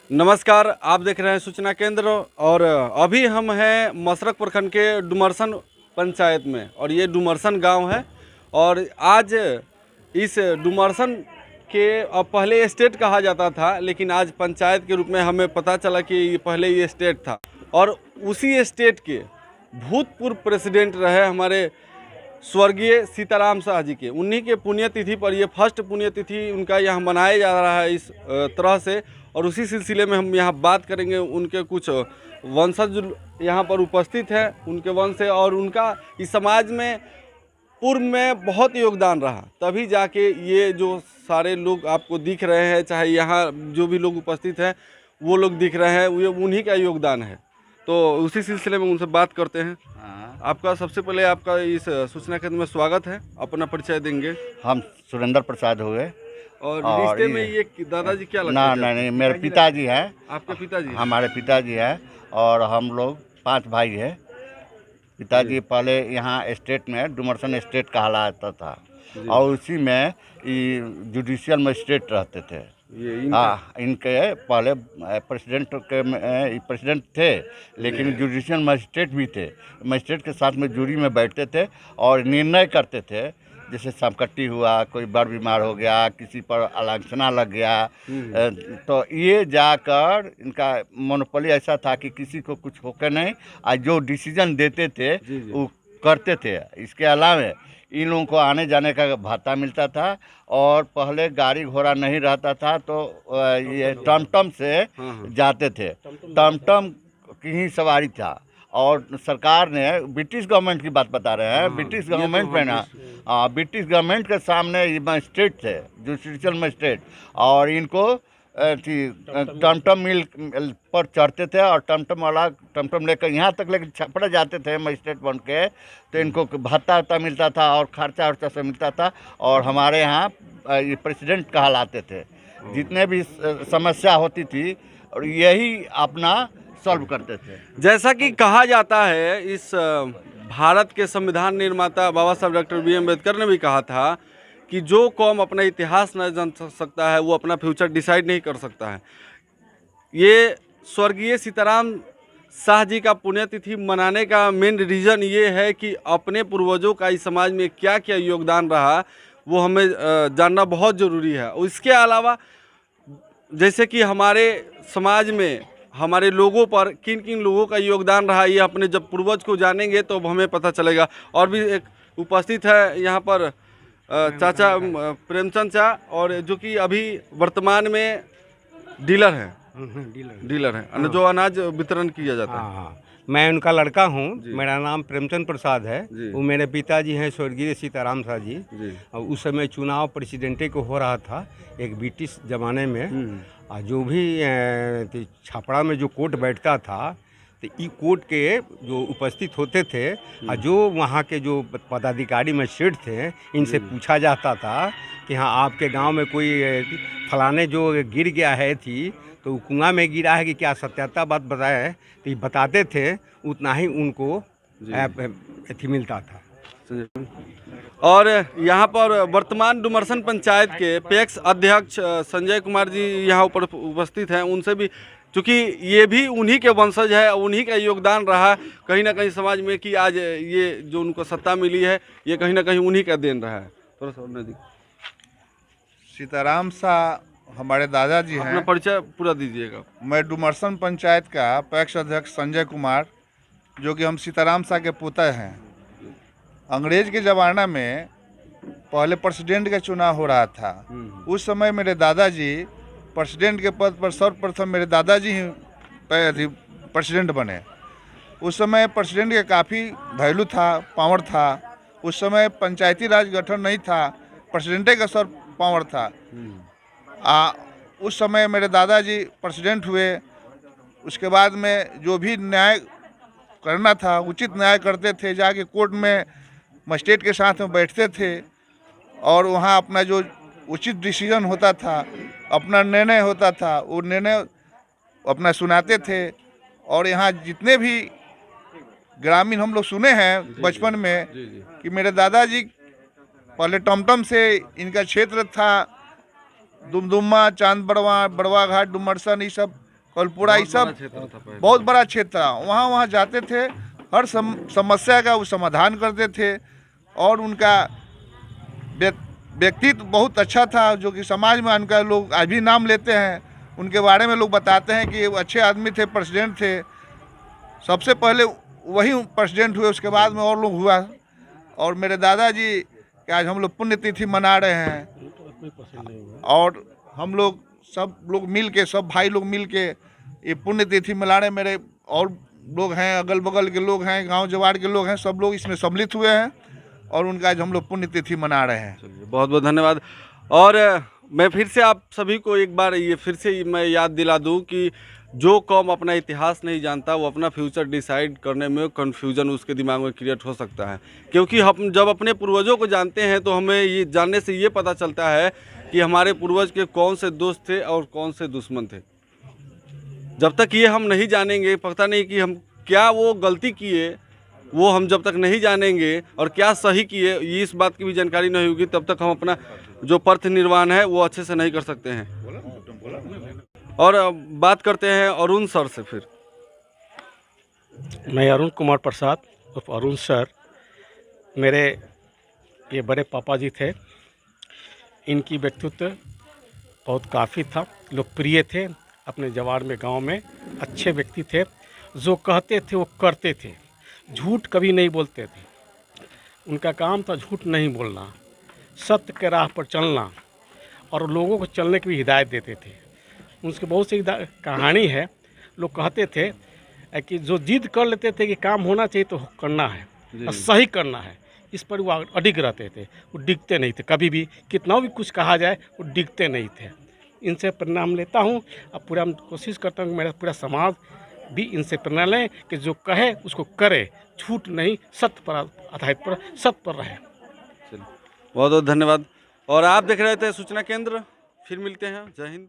नमस्कार, आप देख रहे हैं सूचना केंद्र। और अभी हम हैं मसरक प्रखंड के डुमरसन पंचायत में, और ये डुमरसन गांव है। और आज इस डुमरसन के पहले स्टेट कहा जाता था, लेकिन आज पंचायत के रूप में हमें पता चला कि पहले ये स्टेट था। और उसी स्टेट के भूतपूर्व प्रेसिडेंट रहे हमारे स्वर्गीय सीताराम शाह जी के, उन्हीं के पुण्यतिथि पर ये फर्स्ट पुण्यतिथि उनका यहाँ मनाया जा रहा है इस तरह से। और उसी सिलसिले में हम यहाँ बात करेंगे उनके कुछ वंशज यहाँ पर उपस्थित हैं, उनके वंश से, और उनका इस समाज में पूर्व में बहुत योगदान रहा, तभी जाके ये जो सारे लोग आपको दिख रहे हैं, चाहे यहाँ जो भी लोग उपस्थित हैं वो लोग दिख रहे हैं, ये उन्हीं का योगदान है। तो उसी सिलसिले में उनसे बात करते हैं। आपका सबसे पहले आपका इस सूचना केंद्र में स्वागत है, अपना परिचय देंगे। हम सुरेंद्र प्रसाद हुए। और रिश्ते में ये दादाजी क्या लगता है? नहीं, मेरे पिताजी हैं। आपके पिताजी? हमारे पिताजी हैं, और हम लोग 5 भाई हैं। पिताजी पहले यहाँ स्टेट में डुमरसन स्टेट कहलाता था, और उसी में जुडिशियल मजिस्ट्रेट रहते थे। हाँ, इनके पहले प्रेसिडेंट थे, लेकिन जुडिशियल मजिस्ट्रेट भी थे। मजिस्ट्रेट के साथ में जूरी में बैठते थे और निर्णय करते थे। जैसे संपत्ति हुआ, कोई बड़ बीमार हो गया, किसी पर आलांछना लग गया, तो ये जाकर इनका मोनोपोली ऐसा था कि किसी को कुछ होकर नहीं, और जो डिसीजन देते थे वो करते थे। इसके अलावा इन लोगों को आने जाने का भत्ता मिलता था, और पहले गाड़ी घोड़ा नहीं रहता था, तो ये टमटम से जाते थे। टमटम की ही सवारी था। और सरकार ने, ब्रिटिश गवर्नमेंट की बात बता रहे हैं, ब्रिटिश गवर्नमेंट में ना, ब्रिटिश गवर्नमेंट के सामने ये मजिस्ट्रेट थे, जुडिशियल मजिस्ट्रेट, और इनको टमटम मिल पर चढ़ते थे, और टमटम लेकर यहाँ तक लेकर छपड़ा जाते थे मजिस्ट्रेट बन के। तो इनको भत्ता मिलता था और खर्चा वर्चा से मिलता था, और हमारे यहाँ ये प्रेसिडेंट कहलाते थे। जितने भी समस्या होती थी, और यही अपना सॉल्व करते थे। जैसा कि कहा जाता है, इस भारत के संविधान निर्माता बाबा साहब डॉक्टर बी. अम्बेडकर ने भी कहा था कि जो कौम अपना इतिहास न जान सकता है वो अपना फ्यूचर डिसाइड नहीं कर सकता है। ये स्वर्गीय सीताराम शाह जी का पुण्यतिथि मनाने का मेन रीज़न ये है कि अपने पूर्वजों का इस समाज में क्या क्या योगदान रहा वो हमें जानना बहुत ज़रूरी है। इसके अलावा जैसे कि हमारे समाज में हमारे लोगों पर किन किन लोगों का योगदान रहा, ये अपने जब पूर्वज को जानेंगे तो हमें पता चलेगा। और भी एक उपस्थित है यहाँ पर चाचा प्रेमचंद चा, और जो कि अभी वर्तमान में डीलर हैं, जो अनाज वितरण किया जाता है। हाँ, मैं उनका लड़का हूँ। मेरा नाम प्रेमचंद प्रसाद है। वो मेरे पिताजी हैं स्वर्गीय सीताराम शाह जी। और उस समय चुनाव प्रेसिडेंटे को हो रहा था एक ब्रिटिश ज़माने में। और जो भी छापड़ा में जो कोर्ट बैठता था, तो ई कोर्ट के जो उपस्थित होते थे, और जो वहाँ के जो पदाधिकारी मजिस्ट्रेट थे, इनसे पूछा जाता था कि हाँ, आपके गांव में कोई फलाने जो गिर गया है थी, तो कुआं में गिरा है कि क्या सत्यता बात बताए, तो ये बताते थे, उतना ही उनको अथी मिलता था। और यहाँ पर वर्तमान डुमरसन पंचायत के पेक्स अध्यक्ष संजय कुमार जी यहाँ ऊपर उपस्थित हैं। उनसे भी, चूँकि ये भी उन्हीं के वंशज है, उन्हीं का योगदान रहा कहीं ना कहीं समाज में कि आज ये जो उनको सत्ता मिली है, ये कहीं ना कहीं उन्हीं का देन रहा है। थोड़ा सा सीताराम शाह हमारे दादाजी हैं। अपना परिचय पूरा दीजिएगा। मैं डुमरसन पंचायत का पैक्स अध्यक्ष संजय कुमार, जो कि हम सीताराम शाह के पुत्र हैं। अंग्रेज के ज़माना में पहले प्रेसिडेंट का चुनाव हो रहा था। उस समय मेरे दादाजी प्रेसिडेंट के पद पर सर्वप्रथम मेरे दादाजी ही प्रेसिडेंट बने। उस समय प्रेसिडेंट के काफ़ी वैल्यू था, पावर था। उस समय पंचायती राज गठन नहीं था, प्रेसिडेंटे का सर्व पावर था। उस समय मेरे दादाजी प्रेसिडेंट हुए। उसके बाद में जो भी न्याय करना था उचित न्याय करते थे, जाके कोर्ट में मजिस्ट्रेट के साथ में बैठते थे, और वहाँ अपना जो उचित डिसीजन होता था, अपना निर्णय होता था, वो निर्णय अपना सुनाते थे। और यहाँ जितने भी ग्रामीण हम लोग सुने हैं बचपन में कि मेरे दादाजी पहले टमटम से इनका क्षेत्र था, दुमदुमा, चांद बड़वा, बड़वा घाट, डुमरसन, ये सब कलपुरा, ये सब बहुत बड़ा क्षेत्र था। वहाँ वहाँ जाते थे, हर समस्या का वो समाधान करते थे और उनका व्यक्तित्व बहुत अच्छा था, जो कि समाज में उनका लोग आज भी नाम लेते हैं। उनके बारे में लोग बताते हैं कि वो अच्छे आदमी थे, प्रेसिडेंट थे। सबसे पहले वही प्रेसिडेंट हुए, उसके बाद में और लोग हुआ। और मेरे दादाजी के आज हम लोग पुण्यतिथि मना रहे हैं और हम लोग सब लोग मिल के, सब भाई लोग मिल के ये पुण्यतिथि मना रहे। मेरे और लोग हैं, अगल बगल के लोग हैं, गांव जवाड़ के लोग हैं, सब लोग इसमें सम्मिलित हुए हैं और उनका आज हम लोग पुण्यतिथि मना रहे हैं। चलिए, बहुत बहुत धन्यवाद। और मैं फिर से आप सभी को एक बार ये फिर से मैं याद दिला दूं कि जो कौम अपना इतिहास नहीं जानता वो अपना फ्यूचर डिसाइड करने में कन्फ्यूजन उसके दिमाग में क्रिएट हो सकता है। क्योंकि हम जब अपने पूर्वजों को जानते हैं तो हमें ये जानने से ये पता चलता है कि हमारे पूर्वज के कौन से दोस्त थे और कौन से दुश्मन थे। जब तक ये हम नहीं जानेंगे, पता नहीं कि हम क्या वो गलती किए, वो हम जब तक नहीं जानेंगे और क्या सही किए, ये इस बात की भी जानकारी नहीं होगी, तब तक हम अपना जो पथ निर्वाण है वो अच्छे से नहीं कर सकते हैं। और बात करते हैं अरुण सर से। फिर मैं अरुण कुमार प्रसाद उर्फ अरुण सर, मेरे ये बड़े पापा जी थे। इनकी व्यक्तित्व बहुत काफ़ी था, लोकप्रिय थे, अपने जवार में, गांव में अच्छे व्यक्ति थे। जो कहते थे वो करते थे, झूठ कभी नहीं बोलते थे। उनका काम था झूठ नहीं बोलना, सत्य के राह पर चलना और लोगों को चलने की भी हिदायत देते थे। उनकी बहुत सी कहानी है। लोग कहते थे कि जो जिद कर लेते थे कि काम होना चाहिए तो करना है और सही करना है, इस पर वो अडिग रहते थे। वो डिगते नहीं थे कभी भी, कितना भी कुछ कहा जाए वो डिगते नहीं थे। इनसे प्रेरणा लेता हूँ। अब पूरा कोशिश करता हूँ कि मेरा पूरा समाज भी इनसे प्रेरणा लें कि जो कहे उसको करे, झूठ नहीं, सत्य पर आधारित पर, सत्य पर रहे। बहुत बहुत धन्यवाद। और आप देख रहे थे सूचना केंद्र, फिर मिलते हैं। जय हिंद।